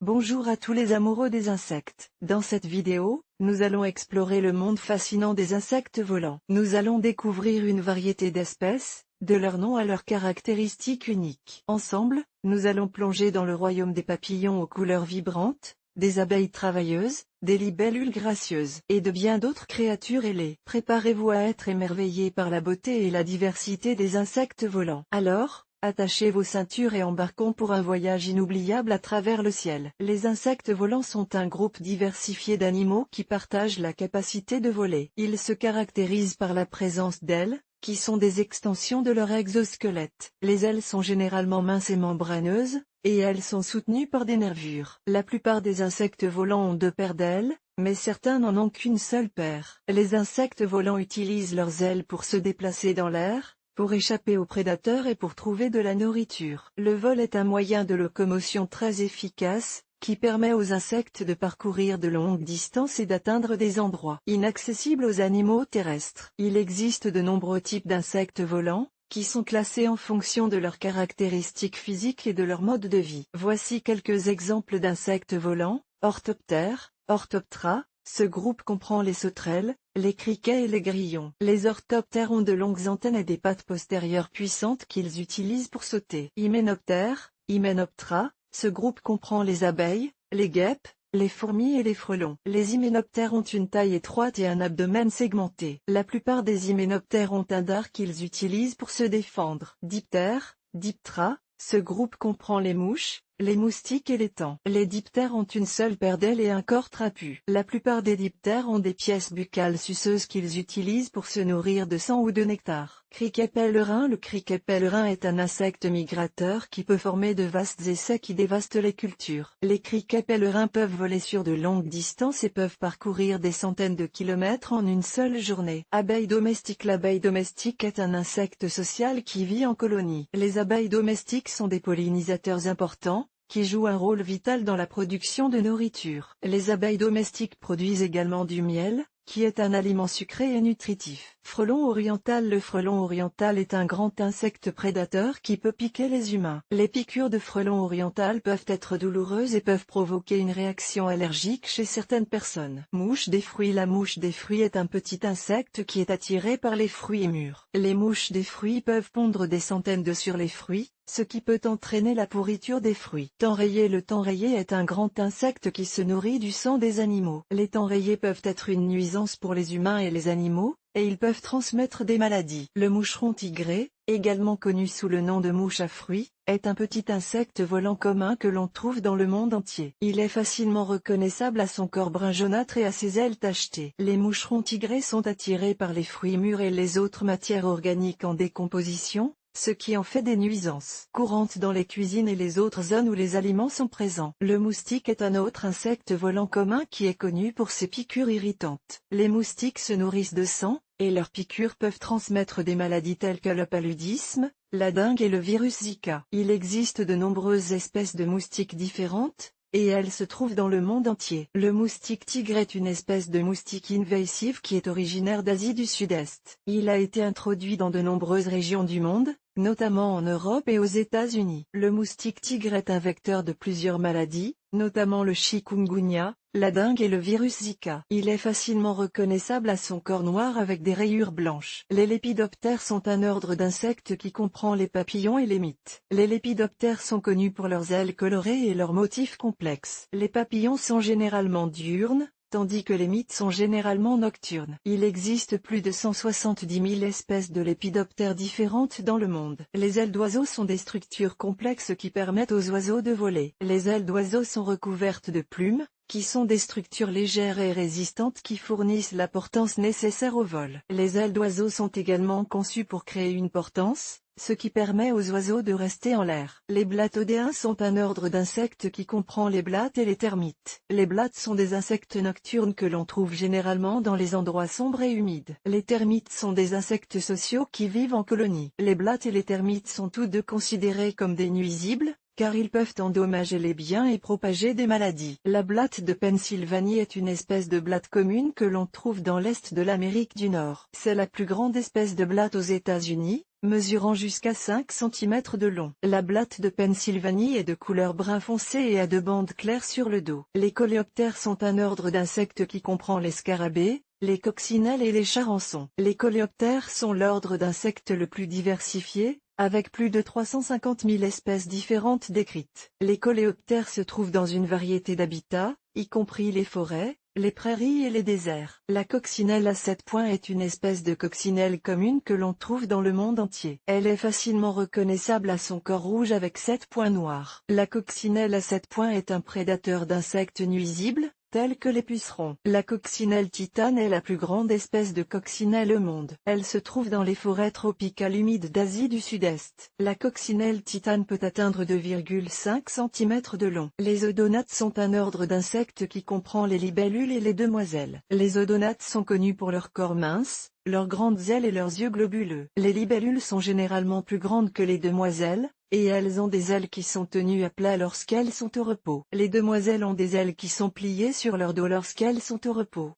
Bonjour à tous les amoureux des insectes. Dans cette vidéo, nous allons explorer le monde fascinant des insectes volants. Nous allons découvrir une variété d'espèces, de leur nom à leurs caractéristiques uniques. Ensemble, nous allons plonger dans le royaume des papillons aux couleurs vibrantes, des abeilles travailleuses, des libellules gracieuses, et de bien d'autres créatures ailées. Préparez-vous à être émerveillés par la beauté et la diversité des insectes volants. Alors, attachez vos ceintures et embarquons pour un voyage inoubliable à travers le ciel. Les insectes volants sont un groupe diversifié d'animaux qui partagent la capacité de voler. Ils se caractérisent par la présence d'ailes, qui sont des extensions de leur exosquelette. Les ailes sont généralement minces et membraneuses, et elles sont soutenues par des nervures. La plupart des insectes volants ont deux paires d'ailes, mais certains n'en ont qu'une seule paire. Les insectes volants utilisent leurs ailes pour se déplacer dans l'air, pour échapper aux prédateurs et pour trouver de la nourriture. Le vol est un moyen de locomotion très efficace, qui permet aux insectes de parcourir de longues distances et d'atteindre des endroits inaccessibles aux animaux terrestres. Il existe de nombreux types d'insectes volants, qui sont classés en fonction de leurs caractéristiques physiques et de leur mode de vie. Voici quelques exemples d'insectes volants. Orthoptères, Orthoptera. Ce groupe comprend les sauterelles, les criquets et les grillons. Les orthoptères ont de longues antennes et des pattes postérieures puissantes qu'ils utilisent pour sauter. Hyménoptères, Hyménoptera. Ce groupe comprend les abeilles, les guêpes, les fourmis et les frelons. Les hyménoptères ont une taille étroite et un abdomen segmenté. La plupart des hyménoptères ont un dard qu'ils utilisent pour se défendre. Diptères, Diptera. Ce groupe comprend les mouches, les moustiques et les tans. Les diptères ont une seule paire d'ailes et un corps trapu. La plupart des diptères ont des pièces buccales suceuses qu'ils utilisent pour se nourrir de sang ou de nectar. Criquet pèlerin. Le criquet pèlerin est un insecte migrateur qui peut former de vastes essais qui dévastent les cultures. Les criquets pèlerins peuvent voler sur de longues distances et peuvent parcourir des centaines de kilomètres en une seule journée. Abeille domestique. L'abeille domestique est un insecte social qui vit en colonie. Les abeilles domestiques sont des pollinisateurs importants, qui jouent un rôle vital dans la production de nourriture. Les abeilles domestiques produisent également du miel, qui est un aliment sucré et nutritif. Frelon oriental. Le frelon oriental est un grand insecte prédateur qui peut piquer les humains. Les piqûres de frelon oriental peuvent être douloureuses et peuvent provoquer une réaction allergique chez certaines personnes. Mouche des fruits. La mouche des fruits est un petit insecte qui est attiré par les fruits mûrs. Les mouches des fruits peuvent pondre des centaines d'œufs sur les fruits, ce qui peut entraîner la pourriture des fruits. Temps rayé. Le temps rayé est un grand insecte qui se nourrit du sang des animaux. Les temps rayés peuvent être une nuisance pour les humains et les animaux, et ils peuvent transmettre des maladies. Le moucheron tigré, également connu sous le nom de mouche à fruits, est un petit insecte volant commun que l'on trouve dans le monde entier. Il est facilement reconnaissable à son corps brun jaunâtre et à ses ailes tachetées. Les moucherons tigrés sont attirés par les fruits mûrs et les autres matières organiques en décomposition, ce qui en fait des nuisances courantes dans les cuisines et les autres zones où les aliments sont présents. Le moustique est un autre insecte volant commun qui est connu pour ses piqûres irritantes. Les moustiques se nourrissent de sang, et leurs piqûres peuvent transmettre des maladies telles que le paludisme, la dengue et le virus Zika. Il existe de nombreuses espèces de moustiques différentes, et elles se trouvent dans le monde entier. Le moustique tigre est une espèce de moustique invasive qui est originaire d'Asie du Sud-Est. Il a été introduit dans de nombreuses régions du monde, notamment en Europe et aux États-Unis. Le moustique tigre est un vecteur de plusieurs maladies, notamment le chikungunya, la dengue et le virus Zika. Il est facilement reconnaissable à son corps noir avec des rayures blanches. Les lépidoptères sont un ordre d'insectes qui comprend les papillons et les mites. Les lépidoptères sont connus pour leurs ailes colorées et leurs motifs complexes. Les papillons sont généralement diurnes, tandis que les mites sont généralement nocturnes. Il existe plus de 170 000 espèces de lépidoptères différentes dans le monde. Les ailes d'oiseaux sont des structures complexes qui permettent aux oiseaux de voler. Les ailes d'oiseaux sont recouvertes de plumes, qui sont des structures légères et résistantes qui fournissent la portance nécessaire au vol. Les ailes d'oiseaux sont également conçues pour créer une portance, ce qui permet aux oiseaux de rester en l'air. Les blattodéens sont un ordre d'insectes qui comprend les blattes et les termites. Les blattes sont des insectes nocturnes que l'on trouve généralement dans les endroits sombres et humides. Les termites sont des insectes sociaux qui vivent en colonie. Les blattes et les termites sont tous deux considérés comme des nuisibles, car ils peuvent endommager les biens et propager des maladies. La blatte de Pennsylvanie est une espèce de blatte commune que l'on trouve dans l'est de l'Amérique du Nord. C'est la plus grande espèce de blatte aux États-Unis, mesurant jusqu'à 5 cm de long. La blatte de Pennsylvanie est de couleur brun foncé et a 2 bandes claires sur le dos. Les coléoptères sont un ordre d'insectes qui comprend les scarabées, les coccinelles et les charançons. Les coléoptères sont l'ordre d'insectes le plus diversifié, avec plus de 350 000 espèces différentes décrites. Les coléoptères se trouvent dans une variété d'habitats, y compris les forêts, les prairies et les déserts. La coccinelle à 7 points est une espèce de coccinelle commune que l'on trouve dans le monde entier. Elle est facilement reconnaissable à son corps rouge avec 7 points noirs. La coccinelle à 7 points est un prédateur d'insectes nuisibles, tels que les pucerons. La coccinelle titane est la plus grande espèce de coccinelle au monde. Elle se trouve dans les forêts tropicales humides d'Asie du Sud-Est. La coccinelle titane peut atteindre 2,5 cm de long. Les odonates sont un ordre d'insectes qui comprend les libellules et les demoiselles. Les odonates sont connus pour leur corps mince, leurs grandes ailes et leurs yeux globuleux. Les libellules sont généralement plus grandes que les demoiselles, et elles ont des ailes qui sont tenues à plat lorsqu'elles sont au repos. Les demoiselles ont des ailes qui sont pliées sur leur dos lorsqu'elles sont au repos.